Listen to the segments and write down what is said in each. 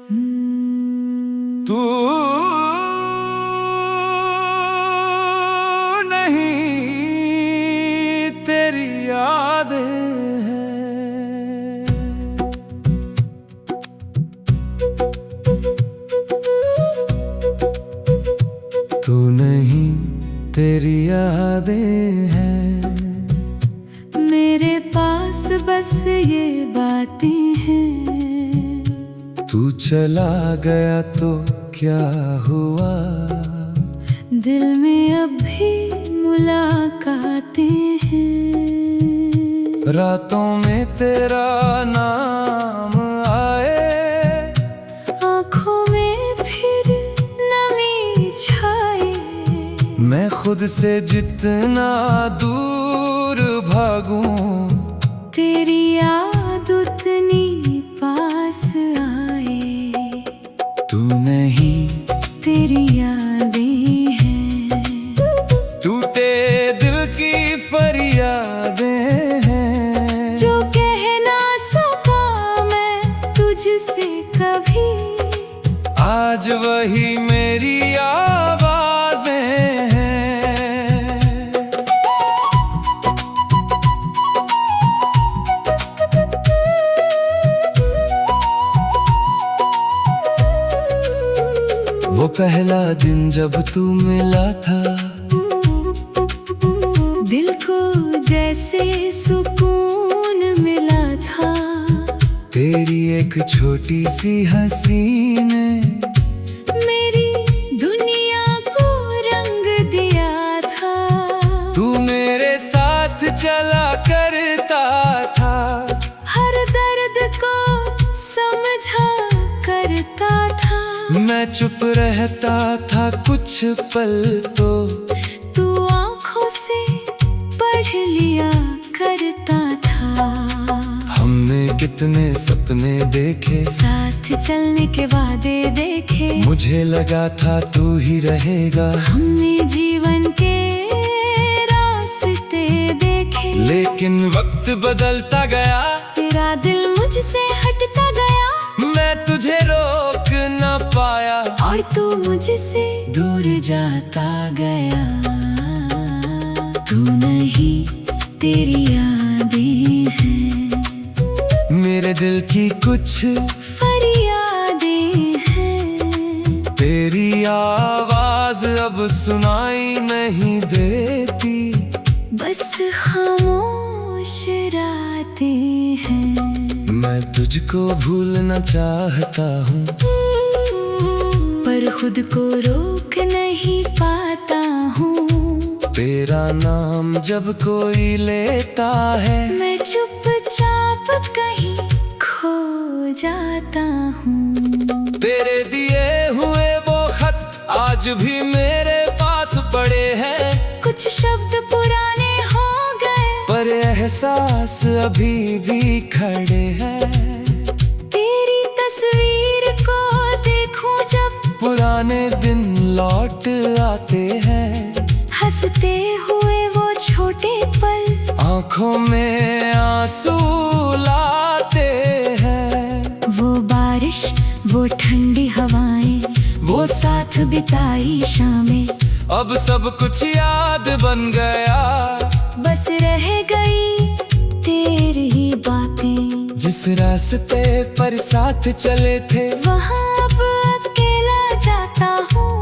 तू नहीं तेरी यादें हैं। तू नहीं तेरी यादें हैं। मेरे पास बस ये बातें हैं। तू चला गया तो क्या हुआ, दिल में अब भी मुलाकातें हैं। रातों में तेरा नाम आए, आँखों में फिर नमी छाए। मैं खुद से जितना दूर भागूं, तेरी याद उतनी पास आए। तू नहीं तेरी यादें हैं। टूटे दिल की फरियादें हैं। जो कह ना सका मैं तुझसे कभी, आज वही मेरी आवाज़ें हैं। वो पहला दिन जब तू मिला था, दिल को जैसे सुकून मिला था। तेरी एक छोटी सी हंसी ने मेरी दुनिया को रंग दिया था। तू मेरे साथ चला करता था, हर दर्द को समझा करता था। मैं चुप रहता था कुछ पल तो तू आँखों से पढ़ लिया करता था। हमने कितने सपने देखे, साथ चलने के वादे देखे। मुझे लगा था तू ही रहेगा, हमने जीवन के रास्ते देखे। लेकिन वक्त बदलता गया, तेरा दिल मुझसे हटता गया। मैं तुझे रोक न पाया, और तू मुझसे दूर जाता गया। तू नहीं तेरी यादें हैं। मेरे दिल की कुछ फरियादें हैं। तेरी आवाज अब सुनाई नहीं देती, बस खामोश रातें हैं। मैं तुझको भूलना चाहता हूँ, पर खुद को रोक नहीं पाता हूँ। तेरा नाम जब कोई लेता है, मैं चुपचाप कहीं खो जाता हूँ। तेरे दिए हुए वो खत आज भी मेरे पास पड़े हैं। कुछ शब्द पुराने हो गए, पर एहसास अभी भी खड़े हैं। तेरी तस्वीर को देखूं जब, पुराने दिन लौट आते हैं। हंसते हुए वो छोटे पल, आँखों में आंसू लाते हैं। वो बारिश, वो ठंडी हवाएं, वो साथ बिताई शामें। अब सब कुछ याद बन गया, बस रह गई तेरी बातें। जिस रास्ते पर साथ चले थे, वहाँ अब अकेला जाता हूँ।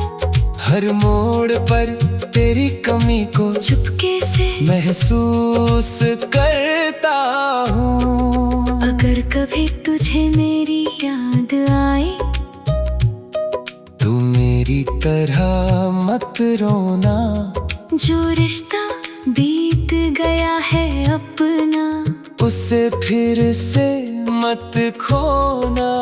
हर मोड़ पर तेरी कमी को चुपके से महसूस करता हूँ। अगर कभी तुझे मेरी याद आए, तू मेरी तरह मत रोना। जो रिश्ता बीत गया है अपना, उसे फिर से मत खोना।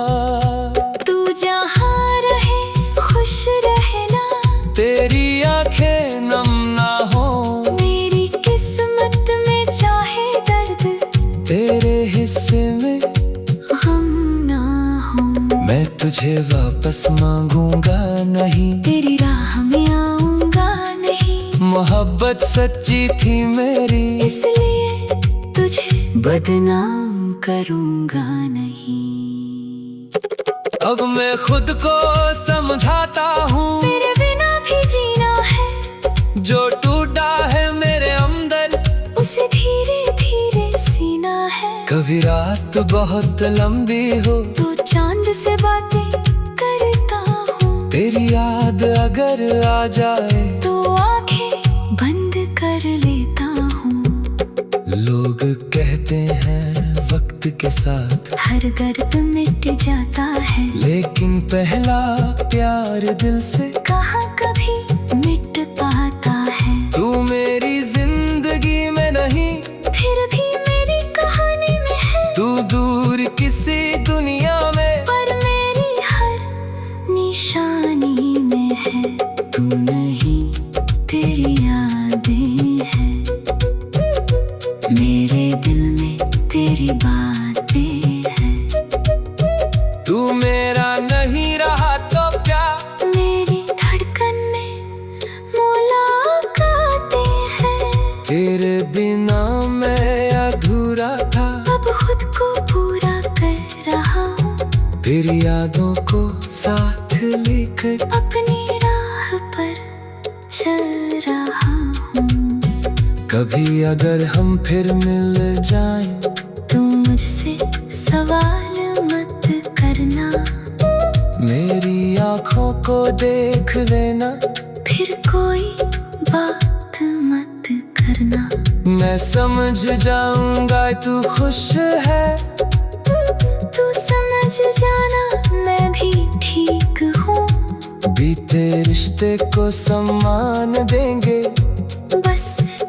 तू जहाँ रहे खुश रहना। तेरी आंखें नम ना हो, मेरी किस्मत में चाहे दर्द, तेरे हिस्से में हम ना हो। मैं तुझे वापस मांगूंगा नहीं, तेरी राह में आऊंगा नहीं। मोहब्बत सच्ची थी मेरी, इसलिए तुझे बदनाम करूंगा नहीं। अब मैं खुद को समझाता हूँ तेरे बिना भी जीना है। जो टूटा है मेरे अंदर उसे धीरे धीरे सीना है। कभी रात बहुत लंबी हो तो चांद से बातें करता हूँ। तेरी याद अगर आ जाए तो आंखें बंद कर लेता हूँ। लोग कहते हैं वक्त के साथ हर दर्द मिट जाता है। लेकिन पहला प्यार दिल से कहाँ कभी मिट पाता है। तू मेरी जिंदगी में नहीं फिर भी मेरी कहानी में है। तू दूर किसी दुनिया में पर मेरी हर निशानी में है। तू नहीं तेरी यादें हैं। मेरे दिल में तेरी बातें हैं। तू मेरा नहीं रहा तो क्या मेरी धड़कन में मुलाकातें हैं। तेरे बिना मैं अधूरा था अब खुद को पूरा कर रहा हूँ। तेरी यादों को साथ लेकर अपनी राह पर चल रहा हूँ। कभी अगर हम फिर मिल जाएं तू मुझसे सवाल मत करना। मेरी आँखों को देख लेना फिर कोई बात मत करना। मैं समझ जाऊंगा तू खुश है। तू समझ जाना मैं भी ठीक हूँ। बीते रिश्ते को सम्मान देंगे बस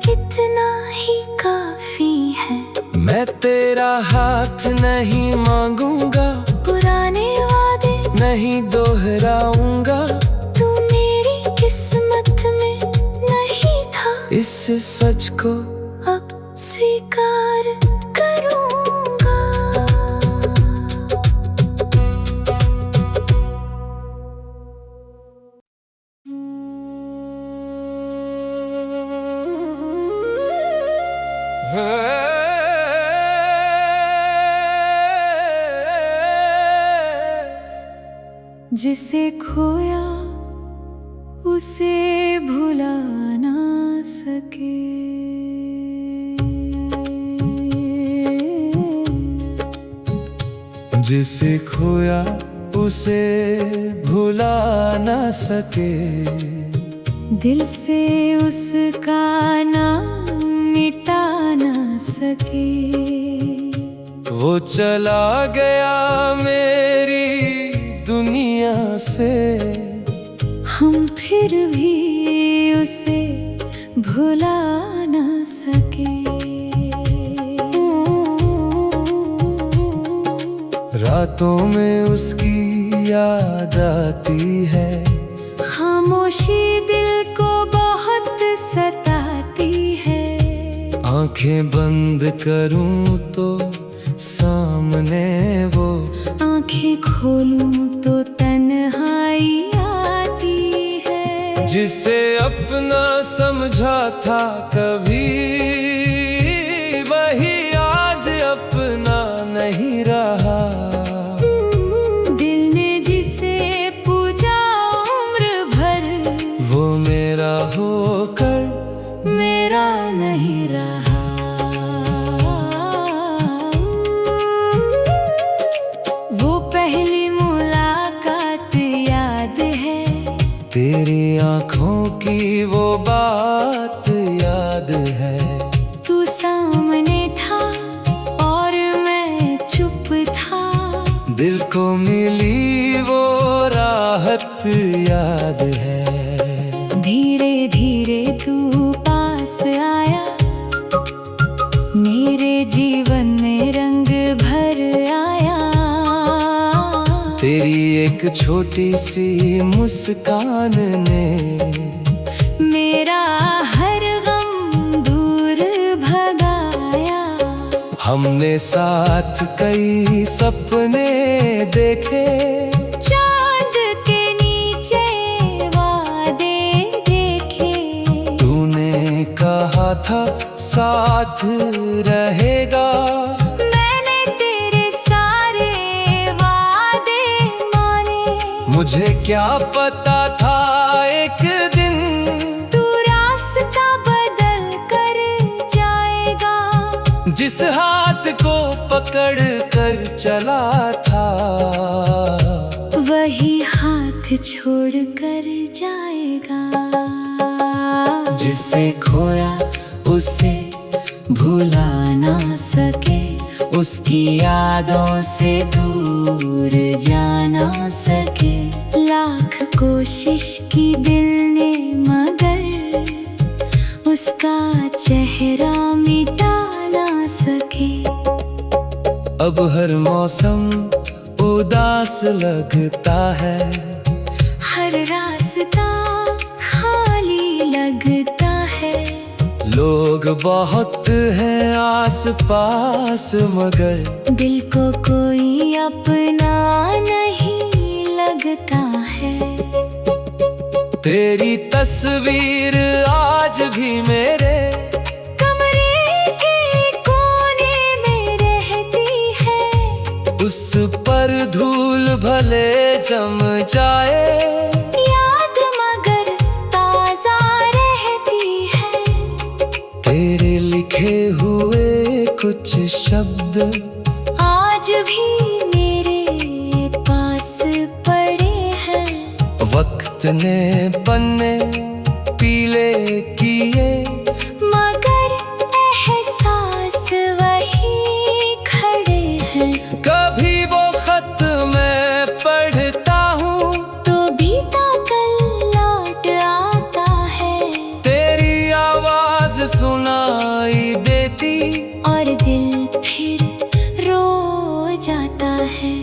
इतना ही काफी है। मैं तेरा हाथ नहीं मांगूंगा पुराने वादे नहीं दोहराऊंगा। तू मेरी किस्मत में नहीं था। इस सच को अब स्वीकार करूंगा। जिसे खोया उसे भुला ना सके। जिसे खोया उसे भुला ना सके। दिल से उसका नाम मिटा ना सके। वो चला गया मेरी दुनिया से। हम फिर भी उसे भुला ना सके। रातों में उसकी याद आती है। खामोशी दिल को बहुत सताती है। आंखें बंद करूं तो सामने वो, आंखें खोलूं तो तन्हाई आती है। जिसे अपना समझा था कभी, वही आज अपना नहीं रहा। दिल ने जिसे पूजा उम्र भर, वो मेरा होकर मेरा नहीं रहा। वो पहली मुलाकात याद है। तेरी आँखों की वो बात याद है। तू सामने था और मैं चुप था। दिल को मिली वो राहत याद है। धीरे धीरे तू पास आया। मेरे जीवन में रंग भर आया। तेरी एक छोटी सी मुस्कान ने मेरा हर गम दूर भगाया। हमने साथ कई सपने देखे। चांद के नीचे वादे देखे। तूने कहा था साथ रहेगा। मैंने तेरे सारे वादे मान मुझे क्या पता था एक दिन तू रास्ता बदल कर जाएगा। जिस हाथ को पकड़ कर चला था वही हाथ छोड़ कर जाएगा। जिसे खोया उसे भुला ना सके, उसकी यादों से दूर जा ना सके। लाख कोशिश की दिल ने मगर उसका चेहरा मिटा ना सके। अब हर मौसम उदास लगता है, हर रास्ता खाली लगता है। लोग बहुत हैं आस पास मगर दिल को कोई अपना नहीं लगता है। तेरी तस्वीर आज भी मेरे कमरे के कोने में रहती है। उस पर धूल भले जम जाए, याद मगर ताजा रहती है। तेरे लिखे हुए कुछ शब्द आज भी मेरे पास पड़े हैं। वक्त ने पन्ने पीले किए, मगर एहसास वही खड़े हैं। कभी वो खत मैं पढ़ता हूँ तो बीता कल लौट आता है। तेरी आवाज सुनाई देती और दिल फिर रो जाता है।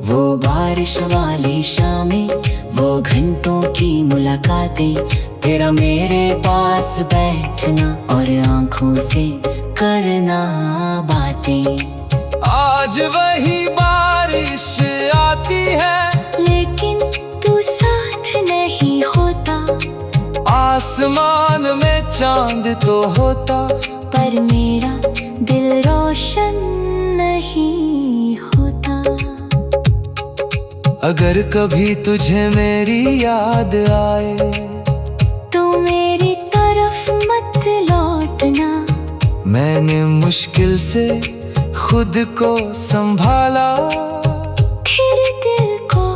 वो बारिश वाली शामें, वो घंटों की मुलाकातें, तेरा मेरे पास बैठना और आंखों से करना बातें। आज वही बारिश आती है लेकिन तू साथ नहीं होता। आसमान में चांद तो होता, पर मेरा दिल रोशन नहीं होता। अगर कभी तुझे मेरी याद आए तो मेरी तरफ मत लौटना। मैंने मुश्किल से खुद को संभाला, फिर दिल को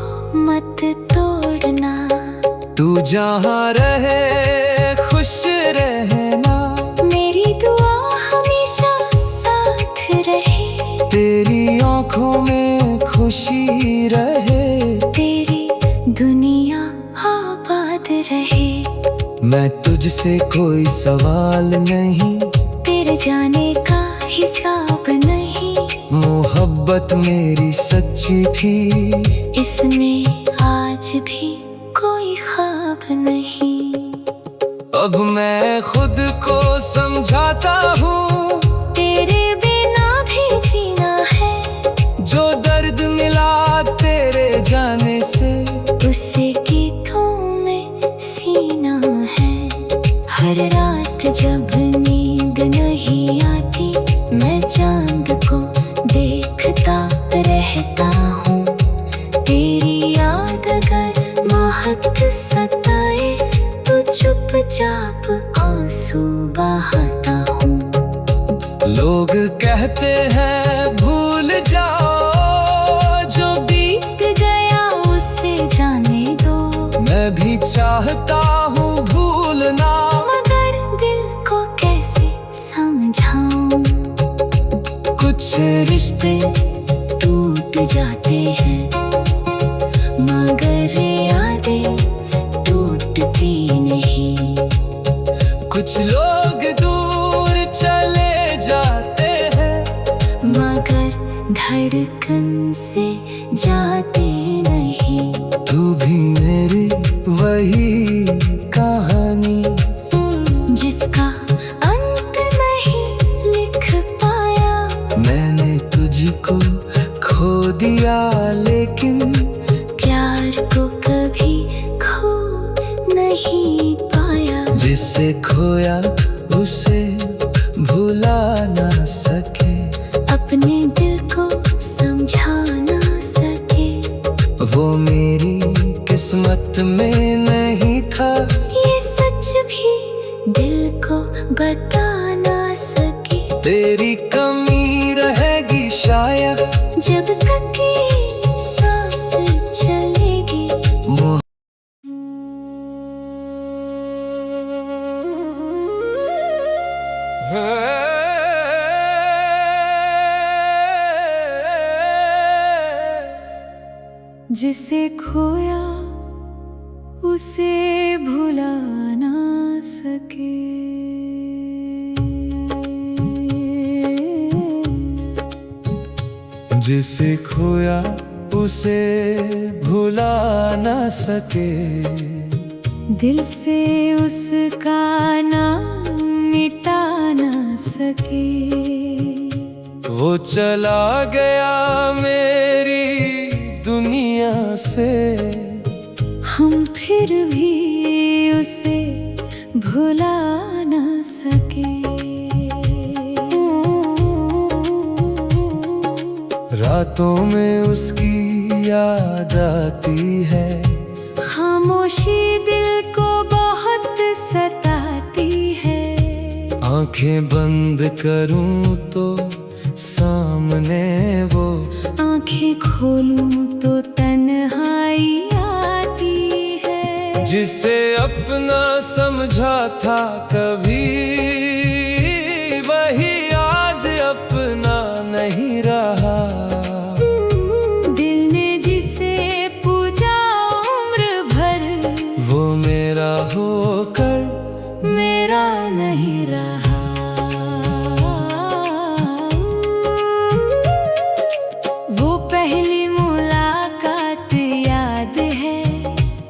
मत तोड़ना। तू जहाँ रहे खुश रहना, मेरी दुआ हमेशा साथ रहे। तेरी आंखों में खुशी रहे, तेरी दुनिया आबाद रहे। मैं तुझसे कोई सवाल नहीं, तेरे जाने का हिसाब नहीं। मोहब्बत मेरी सच्ची थी, इसमें आज भी कोई ख्वाब नहीं। अब मैं खुद को समझाता हूँ तेरे बिना भी जीना है। जो दर्द मिला तेरे जाने से, उससे गीतों में सीना है। हर रात जब नींद नहीं आती, मैं चांद को देखता रहता हूँ। तेरी याद अगर महक सताए तो चुपचाप आंसू बहाता हूँ। लोग कहते हैं भूल जाओ, जो बीत गया उसे जाने दो। मैं भी चाहता हूँ भूलना, मगर दिल को कैसे समझाऊं। कुछ रिश्ते टूट जाते हैं, मगर यादें टूटती नहीं। कुछ लोग दूर चले जाते हैं, मगर धड़कन से जाते नहीं। तू भी मेरी वही कहानी, जिसका अंत नहीं लिख पाया। मैंने तुझको खो दिया लेकिन प्यार को कभी खो नहीं पाया। जिसे खोया उसे भुला ना सके, अपने दिल को समझा ना सके। वो मेरी किस्मत में नहीं था। ये सच भी दिल को बता ना सके। तेरी कमी रहेगी शायद जब तक ये सांस चलेगी। जिसे खोया उसे भुला ना सके। जिसे खोया उसे भुला ना सके। दिल से उसका नाम मिटा ना सके। वो चला गया मेरी दुनिया से। हम फिर भी उसे भुला ना सके। रातों में उसकी याद आती है। खामोशी दिल को बहुत सताती है। आंखें बंद करूं तो सामने वो, आंखें खोलूं तो तन्हाई आती है। जिसे अपना समझा था कभी, वही आज अपना नहीं रहा। दिल ने जिसे पूजा उम्र भर, वो मेरा होकर मेरा नहीं रहा। वो पहली मुलाकात याद है।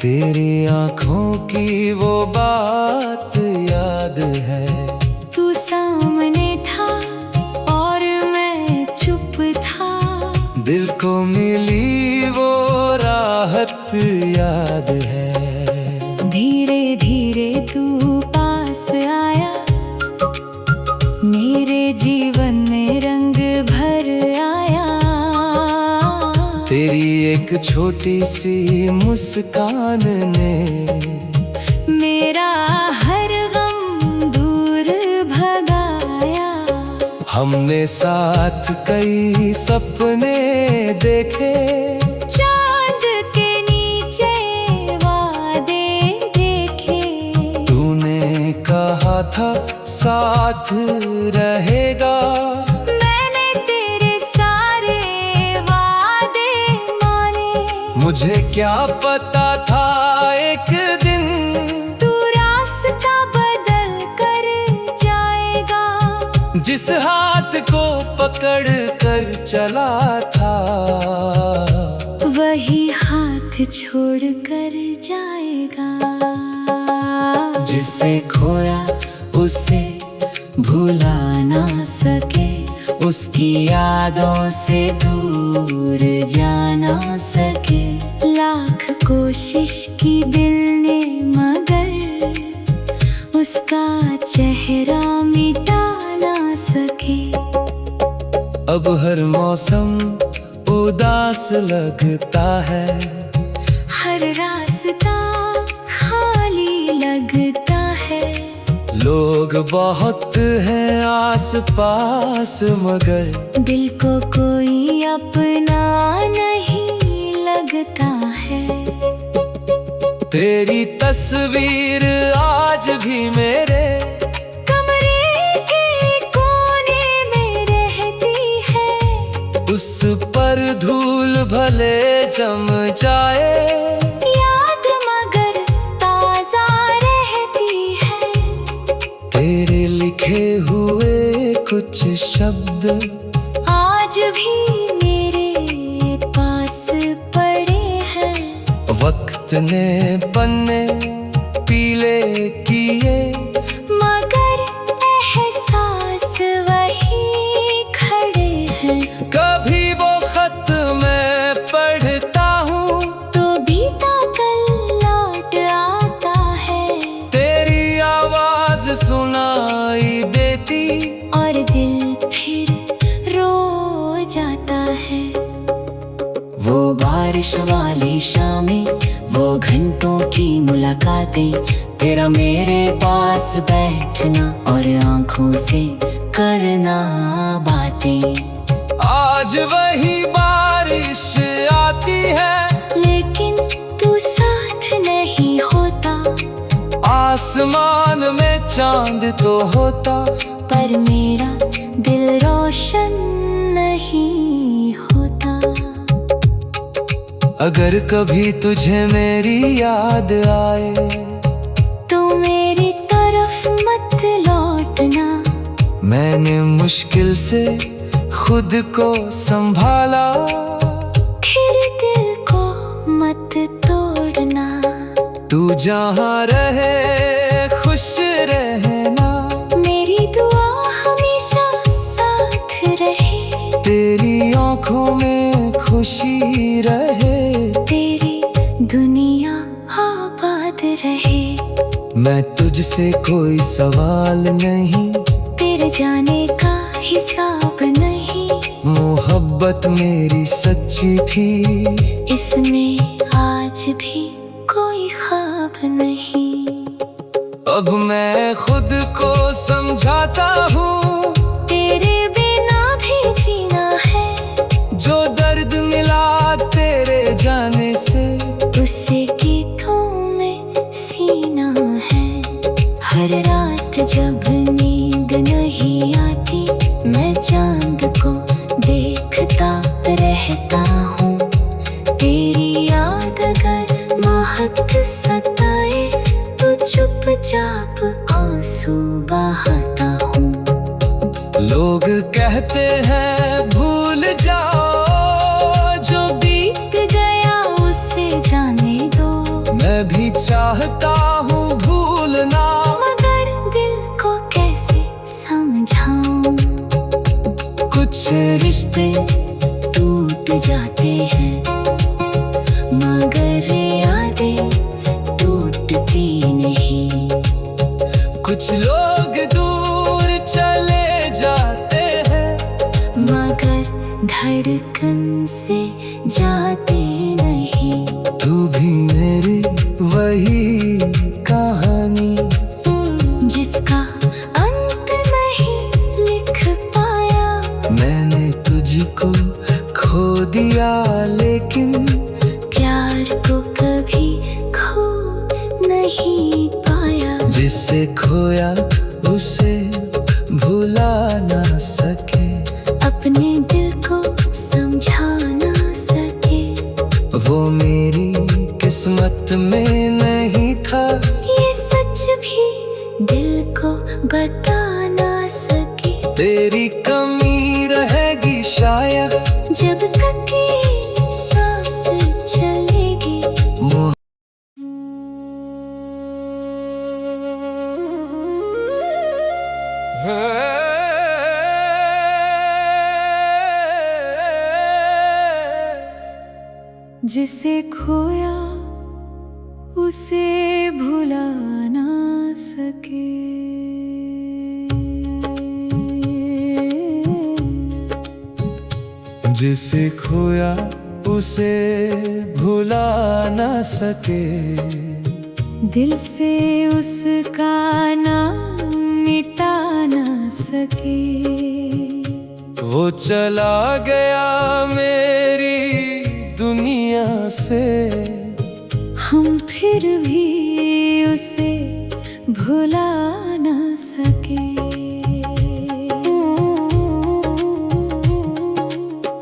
तेरी आंखों की वो बात याद है। तू सामने था और मैं चुप था। दिल को मिली वो राहत याद है। धीरे धीरे तू पास आया। मेरे जीवन में रंग भर आया। तेरी एक छोटी सी मुस्कान ने मेरा हर गम दूर भगाया। हमने साथ कई सपने देखे। चांद के नीचे वादे देखे। तूने कहा था साथ रहेगा। मैंने तेरे सारे वादे माने। मुझे क्या पता था एक दिन तू रास्ता बदल कर जाएगा। जिस हाथ को पकड़ कर चला था, वही हाथ छोड़ कर जाएगा। जिसे खोया उसे भुला ना सके। उसकी यादों से दूर जा ना सके। लाख कोशिश की दिल ने मगर उसका चेहरा मिटा ना सके। अब हर मौसम उदास लगता है। हर रास्ता खाली लगता है। लोग बहुत हैं आस पास मगर दिल को कोई अपना नहीं लगता है। तेरी तस्वीर आज भी मेरे कमरे के कोने में रहती है। उस पर धूल भले जम जाए, याद मगर ताजा रहती है। तेरे लिखे हुए कुछ शब्द आज भी मेरे पास पड़े हैं। वक्त ने पन्ने पीले किए, मगर एहसास वही खड़े हैं। कभी वो खत मैं पढ़ता हूँ तो बीता कल लौट आता है। तेरी आवाज सुनाई देती और दिल फिर रो जाता है। वो बात बारिश वाली शामें, वो घंटों की मुलाकातें, तेरा मेरे पास बैठना और आंखों से करना बातें। आज वही बारिश आती है, लेकिन तू साथ नहीं होता। आसमान में चांद तो होता, पर मेरा दिल रोशन नहीं होता। अगर कभी तुझे मेरी याद आए, तो मेरी तरफ मत लौटना। मैंने मुश्किल से खुद को संभाला, फिर दिल को मत तोड़ना। तू जहाँ रहे खुश रहना, मेरी दुआ हमेशा साथ रहे। तेरी आंखों में खुशी रहे, तेरी दुनिया आबाद रहे। मैं तुझसे कोई सवाल नहीं, तेरे जाने का हिसाब नहीं। मोहब्बत मेरी सच्ची थी, इसमें आज भी कोई ख्वाब नहीं। अब मैं खुद को समझाता हूँ, तेरे बिना भी जीना है। जो दर्द मिला तेरे जाने से, उससे गीतों में सीना है। हर रात जब नींद नहीं आती, मैं चांद को देखता रहता हूँ। तेरी याद अगर महक सताए, तो चुपचाप आंसू बहाता हूँ। लोग कहते हैं भूल जाओ, जो बीत गया उसे जाने दो। मैं भी चाहता हूँ भूलना, मगर दिल को कैसे समझाऊं। कुछ रिश्ते टूट जाते हैं, मगर यादें टूटती नहीं। कुछ लोग दूर चले जाते हैं, मगर धड़कन से जाते नहीं। तू भी मेरी वही कहानी, जिसका अंत नहीं लिख पाया। मैंने तुझको खो दिया, लेकिन प्यार को कभी खो नहीं पाया। जिसे खोया उसे भुला ना सके, अपने दिल को समझा ना सके। वो मेरी किस्मत में नहीं था, ये सच भी दिल को बता ना सके। तेरी कमी रहेगी शायद, जब तक ये सांस चलेगी। मोह जिसे खोया उसे भुला ना सके। जिसे खोया उसे भुला ना सके, दिल से उसका नाम मिटा ना सके। वो चला गया मेरी दुनिया से, हम फिर भी उसे भुला ना सके।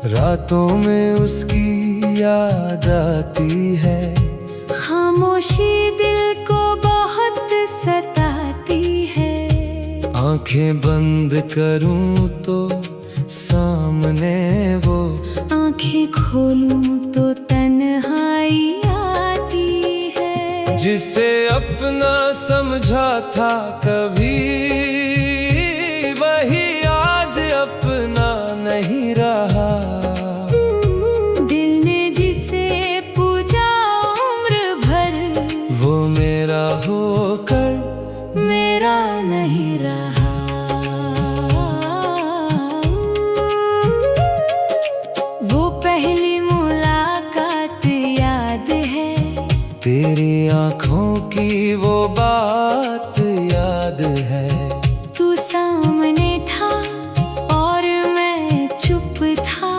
रातों में उसकी याद आती है, खामोशी दिल को बहुत सताती है। आंखें बंद करूं तो सामने वो, आंखें खोलूं तो तन्हाई आती है। जिसे अपना समझा था कभी, वही आज अपना नहीं रहा। दिल ने जिसे पूजा उम्र भर, वो मेरा होकर मेरा नहीं रहा। वो पहली मुलाकात तेरी आंखों की वो बात याद है। तू सामने था और मैं चुप था।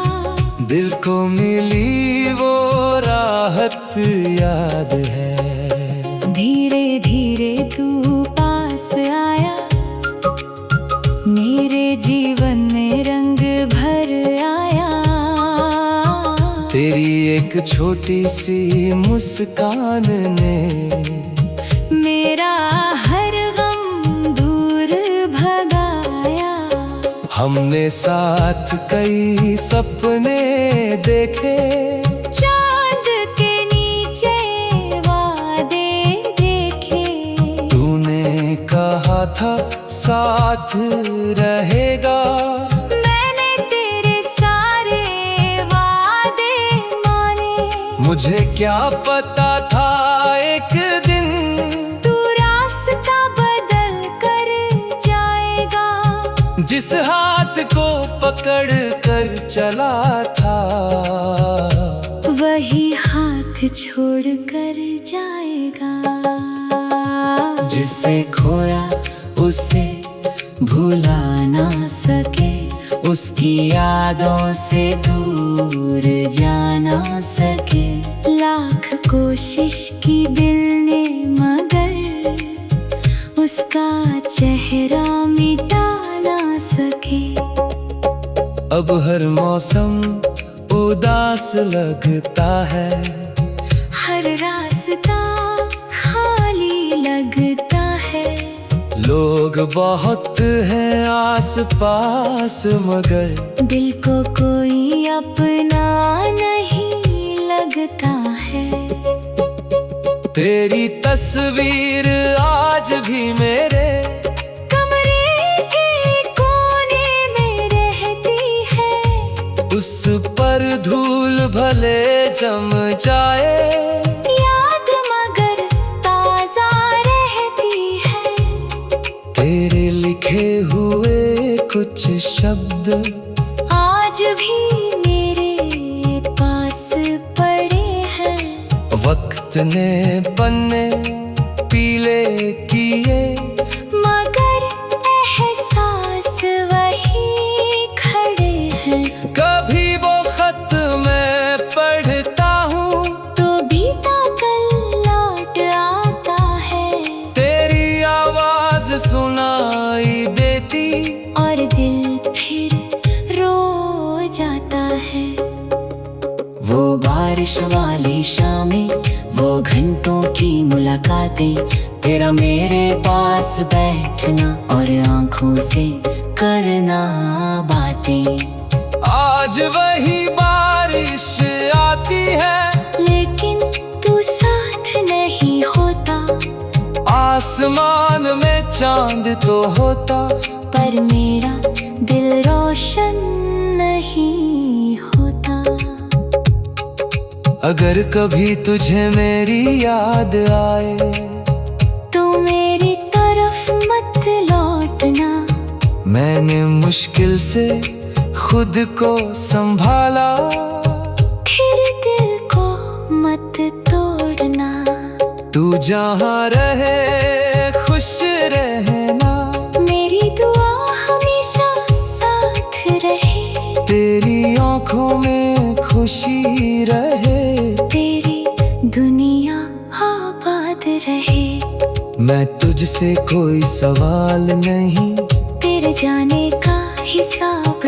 दिल को मिली वो राहत याद है। धीरे धीरे तू पास आया, मेरे जीवन में रंग भर आया। तेरी एक छोटी सी मुस्कान ने मेरा हर गम दूर भगाया। हमने साथ कई सपने देखे, चांद के नीचे वादे देखे। तूने कहा था साथ रहेगा, मैंने तेरे सारे वादे माने। मुझे क्या पता था एक दिन तू रास्ता बदल कर जाएगा। जिस हाथ को पकड़ कर चला था, वही हाथ छोड़ कर जाएगा। जिसे खोया उसे भुला ना सके, उसकी यादों से दूर जा ना सके। लाख कोशिश की दिल ने मगर उसका चेहरा मिटा ना सके। अब हर मौसम उदास लगता है, हर रास्ता खाली लगता है। लोग बहुत हैं आस पास मगर दिल को कोई अपना नहीं लगता है। तेरी तस्वीर आज भी मेरे कमरे के कोने में रहती है। उस पर धूल भले जम जाए, याद मगर ताजा रहती है। तेरे लिखे हुए कुछ शब्द आज भी मेरे पास पड़े हैं। वक्त ने पन्ने पीले किए, मगर एहसास वही खड़े हैं। कभी वो खत मैं पढ़ता हूँ तो बीता कल लौट आता है। तेरी आवाज सुनाई देती, और दिल फिर रो जाता है। वो बारिश वाली शामें, वो घंटों की मुलाकातें, तेरा मेरे पास बैठना और आंखों से करना बातें। आज वही बारिश आती है, लेकिन तू साथ नहीं होता। आसमान में चांद तो होता, पर मेरा दिल रोशन नहीं होता। अगर कभी तुझे मेरी याद आए, तो मेरी तरफ मत लौटना। मैंने मुश्किल से खुद को संभाला, फिर दिल को मत तोड़ना। तू जहाँ रहे खुश रहना, मेरी दुआ हमेशा साथ रहे। तेरी आंखों में खुशी रहे, तेरी दुनिया आबाद रहे। मैं तुझसे कोई सवाल नहीं, तेरे जाने का हिसाब